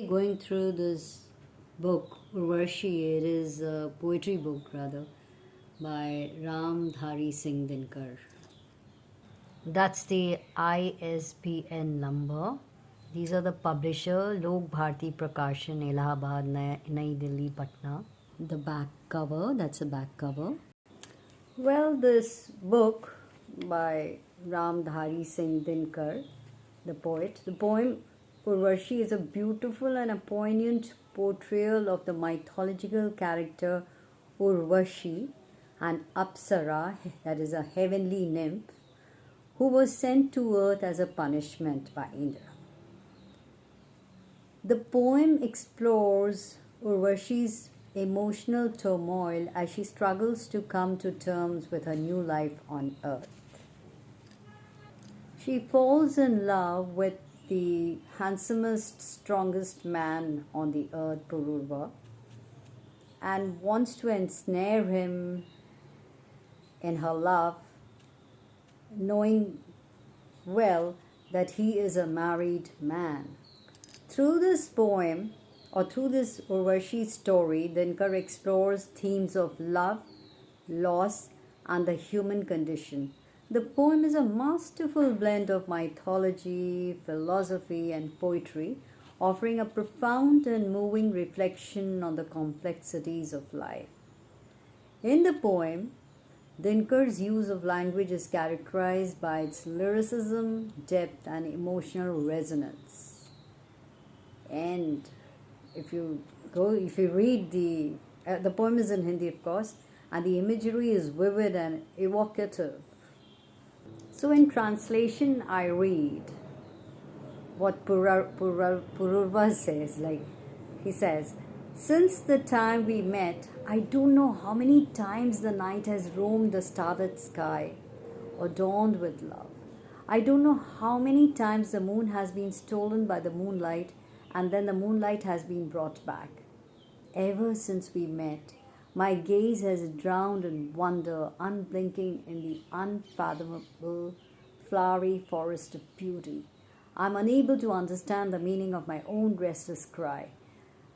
Going through this book, Urvashi, it is a poetry book rather, by Ramdhari Singh Dinkar. That's the ISBN number. These are the publisher, Lokbharti Prakashan, Allahabad, Nai Delhi, Patna. The back cover, that's a back cover. Well, this book by Ramdhari Singh Dinkar, the poet, the poem Urvashi is a beautiful and a poignant portrayal of the mythological character Urvashi, an Apsara, that is a heavenly nymph, who was sent to earth as a punishment by Indra. The poem explores Urvashi's emotional turmoil as she struggles to come to terms with her new life on earth. She falls in love with the handsomest, strongest man on the earth, Pururva, and wants to ensnare him in her love, knowing well that he is a married man. Through this poem, or through this Urvashi story, Dinkar explores themes of love, loss, and the human condition. The poem is a masterful blend of mythology, philosophy, and poetry, offering a profound and moving reflection on the complexities of life. In the poem, Dinkar's use of language is characterized by its lyricism, depth, and emotional resonance. And if you read the poem is in Hindi, of course, and the imagery is vivid and evocative. So in translation, I read what Pururva says. Like he says, "Since the time we met, I don't know how many times the night has roamed the starlit sky, adorned with love. I don't know how many times the moon has been stolen by the moonlight, and then the moonlight has been brought back. Ever since we met, my gaze has drowned in wonder, unblinking in the unfathomable, flowery forest of beauty. I'm unable to understand the meaning of my own restless cry.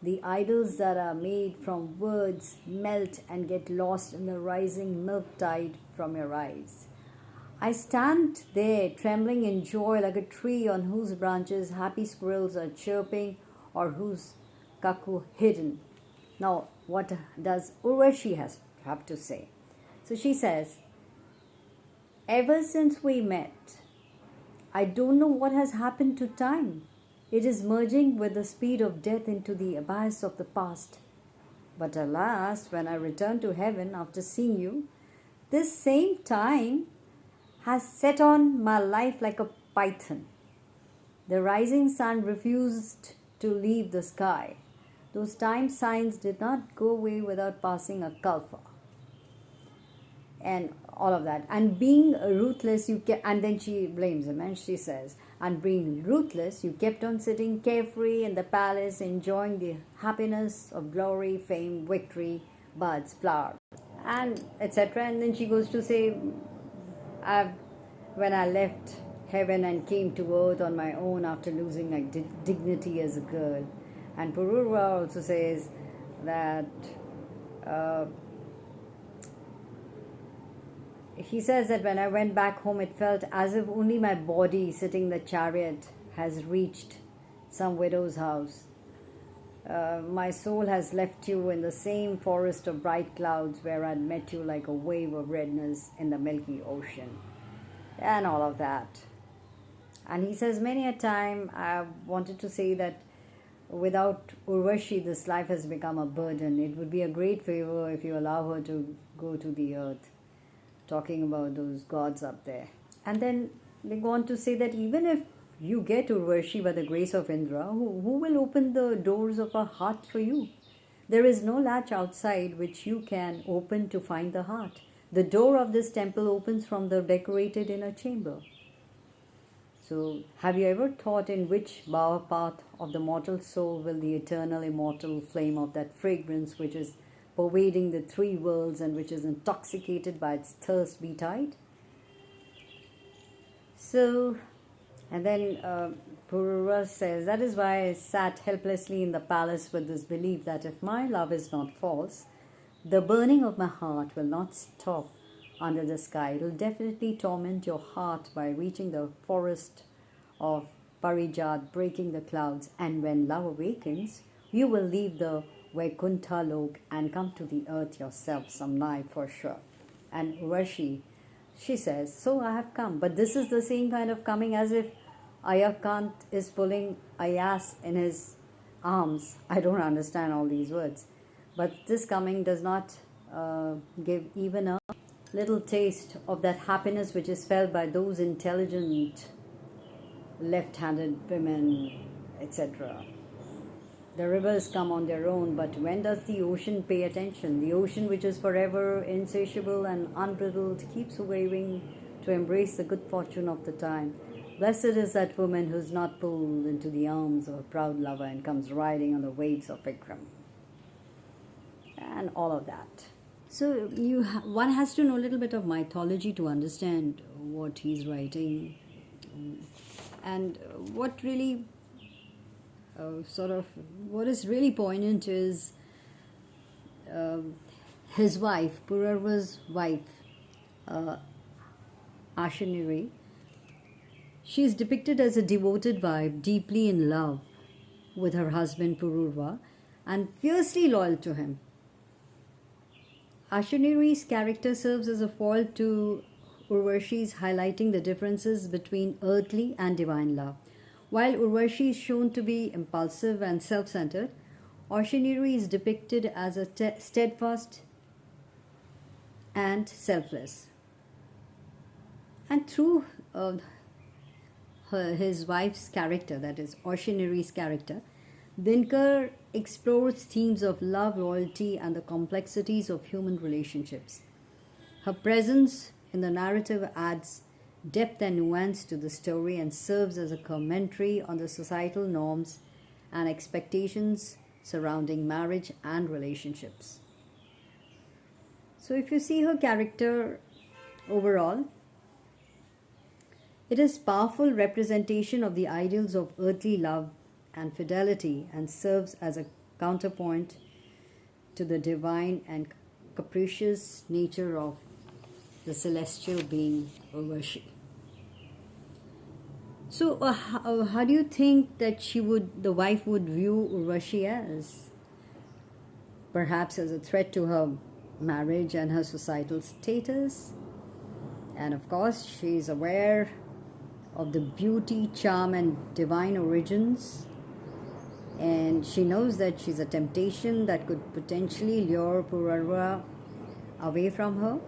The idols that are made from words melt and get lost in the rising milk tide from your eyes. I stand there trembling in joy like a tree on whose branches happy squirrels are chirping or whose cuckoo hidden." Now, what does Urvashi have to say? So she says, "Ever since we met, I don't know what has happened to time. It is merging with the speed of death into the abyss of the past. But alas, when I return to heaven after seeing you, this same time has set on my life like a python. The rising sun refused to leave the sky. Those time signs did not go away without passing a kalpa." And all of that. And being ruthless, and then she blames him and she says, "And being ruthless, you kept on sitting carefree in the palace, enjoying the happiness of glory, fame, victory, buds, flowers, and etc." And then she goes to say, "When I left heaven and came to earth on my own after losing my dignity as a girl." And Pururva also says that he says that when I went back home, it felt as if only my body sitting in the chariot has reached some widow's house. My soul has left you in the same forest of bright clouds where I'd met you like a wave of redness in the milky ocean. And all of that. And he says, many a time I wanted to say that without Urvashi, this life has become a burden. It would be a great favor if you allow her to go to the earth, talking about those gods up there. And then they go on to say that even if you get Urvashi by the grace of Indra, who will open the doors of her heart for you? There is no latch outside which you can open to find the heart. The door of this temple opens from the decorated inner chamber. So, have you ever thought in which bower path of the mortal soul will the eternal immortal flame of that fragrance which is pervading the three worlds and which is intoxicated by its thirst be tied? So, And then Pururva says, "That is why I sat helplessly in the palace with this belief that if my love is not false, the burning of my heart will not stop under the sky. It will definitely torment your heart by reaching the forest of Parijat, breaking the clouds. And when love awakens, you will leave the Vaikuntha Lok and come to the earth yourself some night for sure." And Urvashi, she says, "So I have come." But this is the same kind of coming as if Ayakant is pulling Ayas in his arms. I don't understand all these words. But this coming does not give even a little taste of that happiness which is felt by those intelligent left-handed women, etc. The rivers come on their own, but when does the ocean pay attention? The ocean, which is forever insatiable and unbridled, keeps waving to embrace the good fortune of the time. Blessed is that woman who is not pulled into the arms of a proud lover and comes riding on the waves of Vikram. And all of that. So one has to know a little bit of mythology to understand what he's writing. And what really what is really poignant is his wife, Pururva's wife, Ashaniri. She is depicted as a devoted wife, deeply in love with her husband Pururva and fiercely loyal to him. Ashaniri's character serves as a foil to Urvashi's, highlighting the differences between earthly and divine love. While Urvashi is shown to be impulsive and self-centered, Ashaniri is depicted as a steadfast and selfless. And through his wife's character, that is Ashaniri's character, Dinkar explores themes of love, loyalty, and the complexities of human relationships. Her presence in the narrative adds depth and nuance to the story and serves as a commentary on the societal norms and expectations surrounding marriage and relationships. So if you see her character overall, it is powerful representation of the ideals of earthly love and fidelity and serves as a counterpoint to the divine and capricious nature of the celestial being Urvashi. So how do you think that the wife would view Urvashi as? Perhaps as a threat to her marriage and her societal status? And of course, she is aware of the beauty, charm, and divine origins. And she knows that she's a temptation that could potentially lure Pururva away from her.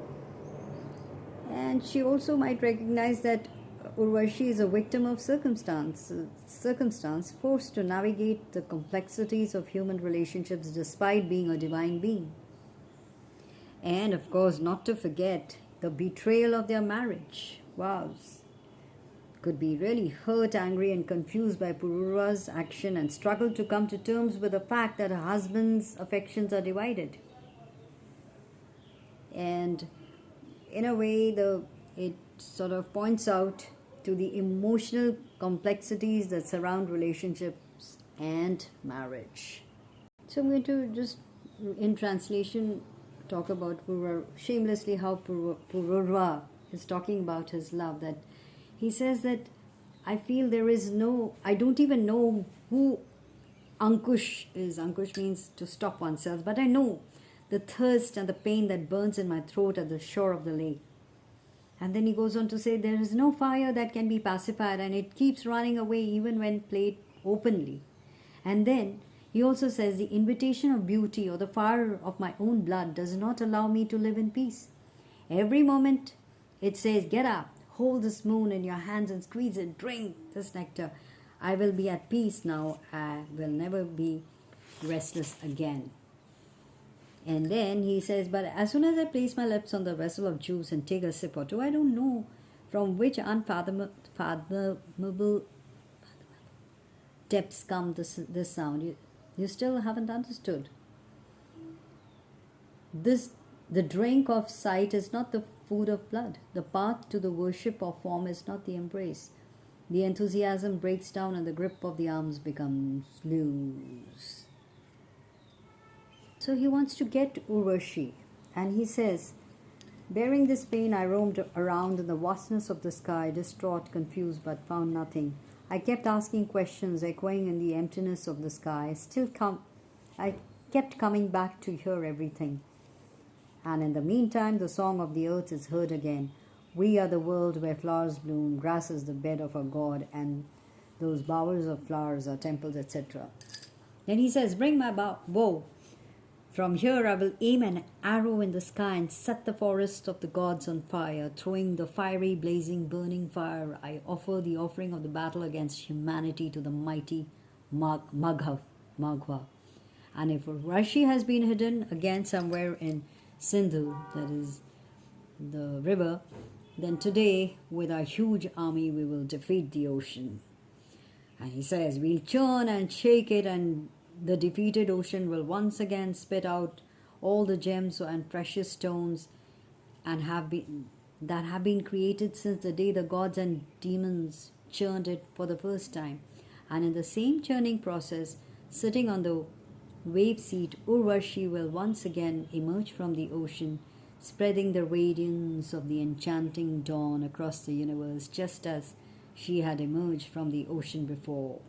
And she also might recognize that Urvashi is a victim of circumstance, forced to navigate the complexities of human relationships despite being a divine being. And of course, not to forget the betrayal of their marriage. Vows. Could be really hurt, angry, and confused by Pururva's action and struggle to come to terms with the fact that her husband's affections are divided. And in a way, it sort of points out to the emotional complexities that surround relationships and marriage. So I'm going to just, in translation, talk about shamelessly how Pururva is talking about his love. That he says that I feel I don't even know who Ankush is. Ankush means to stop oneself, but I know the thirst and the pain that burns in my throat at the shore of the lake. And then he goes on to say, there is no fire that can be pacified, and it keeps running away even when played openly. And then he also says, the invitation of beauty or the fire of my own blood does not allow me to live in peace. Every moment it says, get up, hold this moon in your hands and squeeze it, drink this nectar. I will be at peace now. I will never be restless again. And then he says, but as soon as I place my lips on the vessel of juice and take a sip or two, I don't know from which unfathomable depths come this sound. You still haven't understood. The drink of sight is not the food of blood. The path to the worship of form is not the embrace. The enthusiasm breaks down and the grip of the arms becomes loose. So he wants to get Urvashi, and he says, bearing this pain, I roamed around in the vastness of the sky, distraught, confused, but found nothing. I kept asking questions, echoing in the emptiness of the sky. I kept coming back to hear everything. And in the meantime, the song of the earth is heard again. We are the world where flowers bloom, grass is the bed of a god, and those bowers of flowers are temples, etc. Then he says, bring my bow. From here I will aim an arrow in the sky and set the forest of the gods on fire. Throwing the fiery, blazing, burning fire, I offer the offering of the battle against humanity to the mighty Maghva. And if Urvashi has been hidden again somewhere in Sindhu, that is the river, then today with our huge army we will defeat the ocean. And he says, we'll churn and shake it, and the defeated ocean will once again spit out all the gems and precious stones that have been created since the day the gods and demons churned it for the first time. And in the same churning process, sitting on the wave seat, Urvashi will once again emerge from the ocean, spreading the radiance of the enchanting dawn across the universe, just as she had emerged from the ocean before.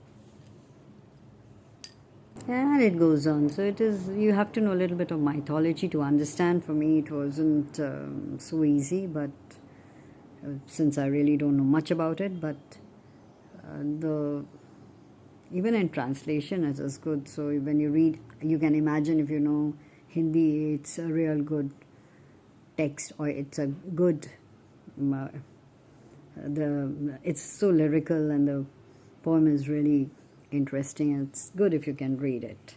And it goes on. So it is, you have to know a little bit of mythology to understand. For me, it wasn't so easy, but since I really don't know much about it, but even in translation, it is good. So when you read, you can imagine, if you know Hindi, it's a real good text, or it's a good. It's so lyrical, and the poem is really interesting. It's good if you can read it.